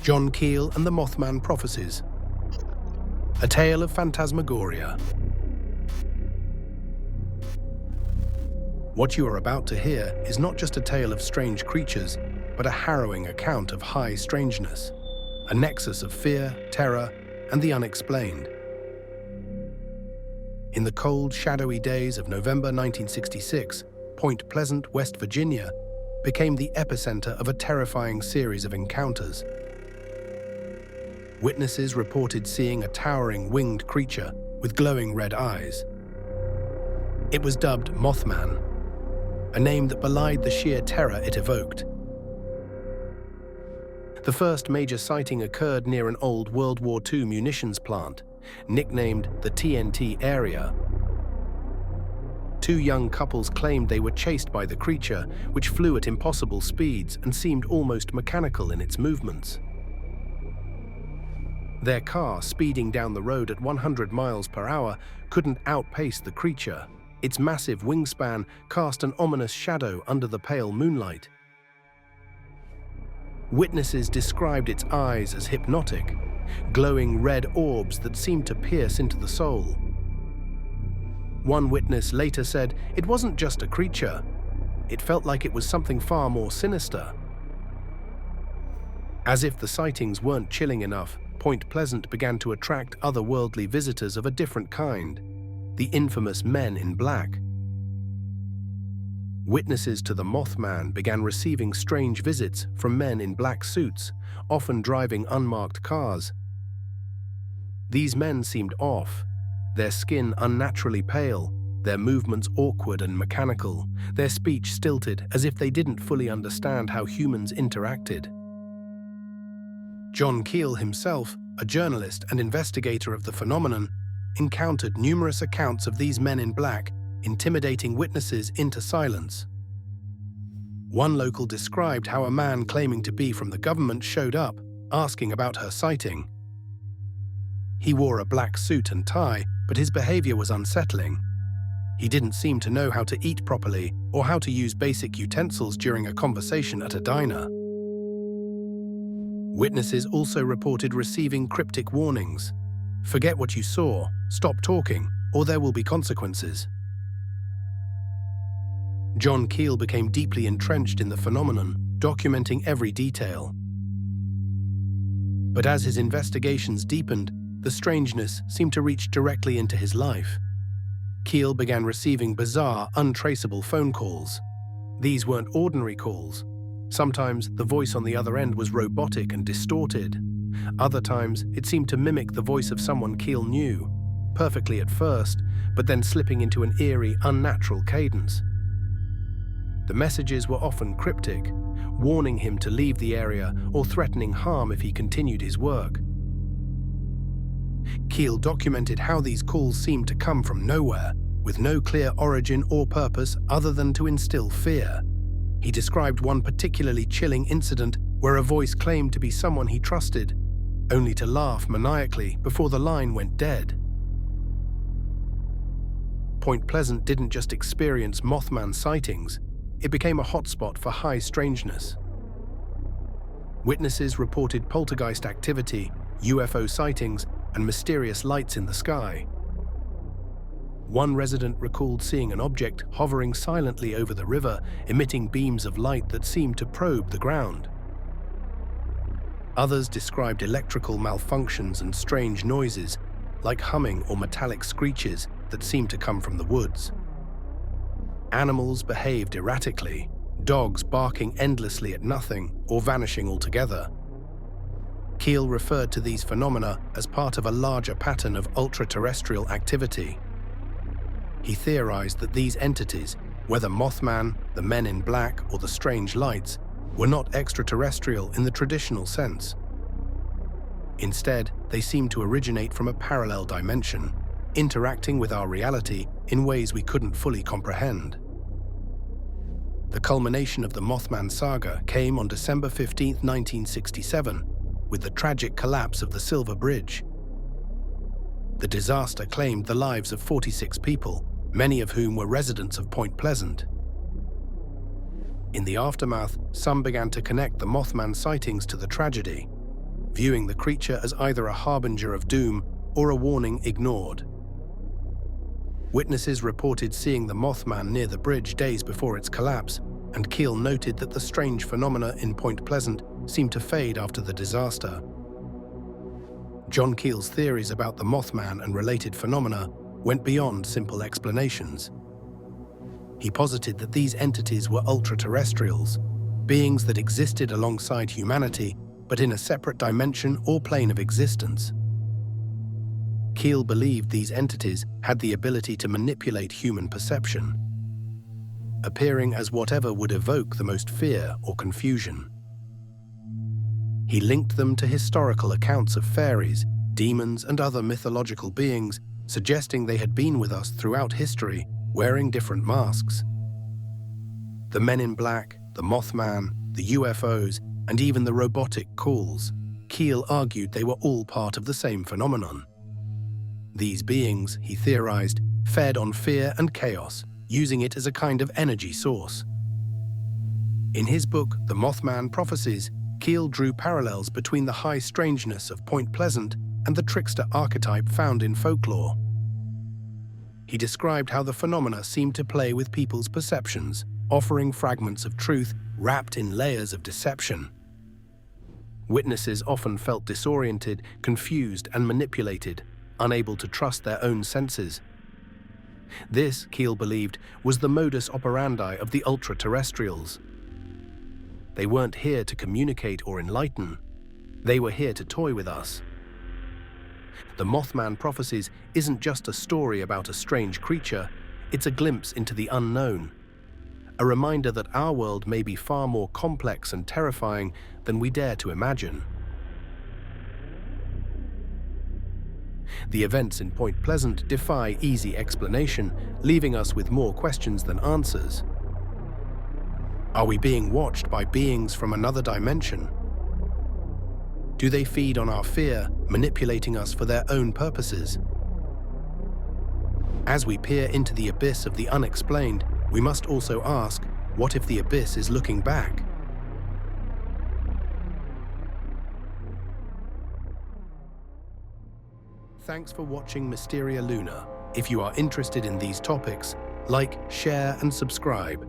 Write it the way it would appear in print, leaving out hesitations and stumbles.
John Keel and the Mothman Prophecies. A tale of phantasmagoria. What you are about to hear is not just a tale of strange creatures, but a harrowing account of high strangeness, a nexus of fear, terror, and the unexplained. In the cold, shadowy days of November 1966, Point Pleasant, West Virginia, became the epicenter of a terrifying series of encounters. Witnesses reported seeing a towering winged creature with glowing red eyes. It was dubbed Mothman, a name that belied the sheer terror it evoked. The first major sighting occurred near an old World War II munitions plant, nicknamed the TNT area. Two young couples claimed they were chased by the creature, which flew at impossible speeds and seemed almost mechanical in its movements. Their car, speeding down the road at 100 miles per hour, couldn't outpace the creature. Its massive wingspan cast an ominous shadow under the pale moonlight. Witnesses described its eyes as hypnotic, glowing red orbs that seemed to pierce into the soul. One witness later said it wasn't just a creature. It felt like it was something far more sinister. As if the sightings weren't chilling enough, Point Pleasant began to attract otherworldly visitors of a different kind, the infamous Men in Black. Witnesses to the Mothman began receiving strange visits from men in black suits, often driving unmarked cars. These men seemed off, their skin unnaturally pale, their movements awkward and mechanical, their speech stilted as if they didn't fully understand how humans interacted. John Keel himself, a journalist and investigator of the phenomenon, encountered numerous accounts of these men in black intimidating witnesses into silence. One local described how a man claiming to be from the government showed up, asking about her sighting. He wore a black suit and tie, but his behavior was unsettling. He didn't seem to know how to eat properly or how to use basic utensils during a conversation at a diner. Witnesses also reported receiving cryptic warnings. Forget what you saw, stop talking, or there will be consequences. John Keel became deeply entrenched in the phenomenon, documenting every detail. But as his investigations deepened, the strangeness seemed to reach directly into his life. Keel began receiving bizarre, untraceable phone calls. These weren't ordinary calls. Sometimes the voice on the other end was robotic and distorted. Other times it seemed to mimic the voice of someone Keel knew, perfectly at first, but then slipping into an eerie, unnatural cadence. The messages were often cryptic, warning him to leave the area or threatening harm if he continued his work. Keel documented how these calls seemed to come from nowhere, with no clear origin or purpose other than to instill fear. He described one particularly chilling incident where a voice claimed to be someone he trusted, only to laugh maniacally before the line went dead. Point Pleasant didn't just experience Mothman sightings, it became a hotspot for high strangeness. Witnesses reported poltergeist activity, UFO sightings, and mysterious lights in the sky. One resident recalled seeing an object hovering silently over the river, emitting beams of light that seemed to probe the ground. Others described electrical malfunctions and strange noises, like humming or metallic screeches that seemed to come from the woods. Animals behaved erratically, dogs barking endlessly at nothing or vanishing altogether. Keel referred to these phenomena as part of a larger pattern of ultraterrestrial activity. He theorized that these entities, whether Mothman, the Men in Black, or the strange lights, were not extraterrestrial in the traditional sense. Instead, they seemed to originate from a parallel dimension, interacting with our reality in ways we couldn't fully comprehend. The culmination of the Mothman saga came on December 15, 1967, with the tragic collapse of the Silver Bridge. The disaster claimed the lives of 46 people, many of whom were residents of Point Pleasant. In the aftermath, some began to connect the Mothman sightings to the tragedy. viewing the creature as either a harbinger of doom or a warning ignored. Witnesses reported seeing the Mothman near the bridge days before its collapse, and Keel noted that the strange phenomena in Point Pleasant seemed to fade after the disaster. John Keel's theories about the Mothman and related phenomena went beyond simple explanations. He posited that these entities were ultraterrestrials, beings that existed alongside humanity, but in a separate dimension or plane of existence. Keel believed these entities had the ability to manipulate human perception, appearing as whatever would evoke the most fear or confusion. He linked them to historical accounts of fairies, demons, and other mythological beings, suggesting they had been with us throughout history, wearing different masks. The Men in Black, the Mothman, the UFOs, and even the robotic calls. Keel argued they were all part of the same phenomenon. These beings, he theorized, fed on fear and chaos, using it as a kind of energy source. In his book, The Mothman Prophecies, Keel drew parallels between the high strangeness of Point Pleasant and the trickster archetype found in folklore. He described how the phenomena seemed to play with people's perceptions, offering fragments of truth wrapped in layers of deception. Witnesses often felt disoriented, confused, and manipulated, unable to trust their own senses. This, Keel believed, was the modus operandi of the ultraterrestrials. They weren't here to communicate or enlighten. They were here to toy with us. The Mothman Prophecies isn't just a story about a strange creature, it's a glimpse into the unknown. A reminder that our world may be far more complex and terrifying than we dare to imagine. The events in Point Pleasant defy easy explanation, leaving us with more questions than answers. Are we being watched by beings from another dimension? Do they feed on our fear, manipulating us for their own purposes? As we peer into the abyss of the unexplained, we must also ask, what if the abyss is looking back? Thanks for watching Mysteria Luna. If you are interested in these topics, like, share, and subscribe.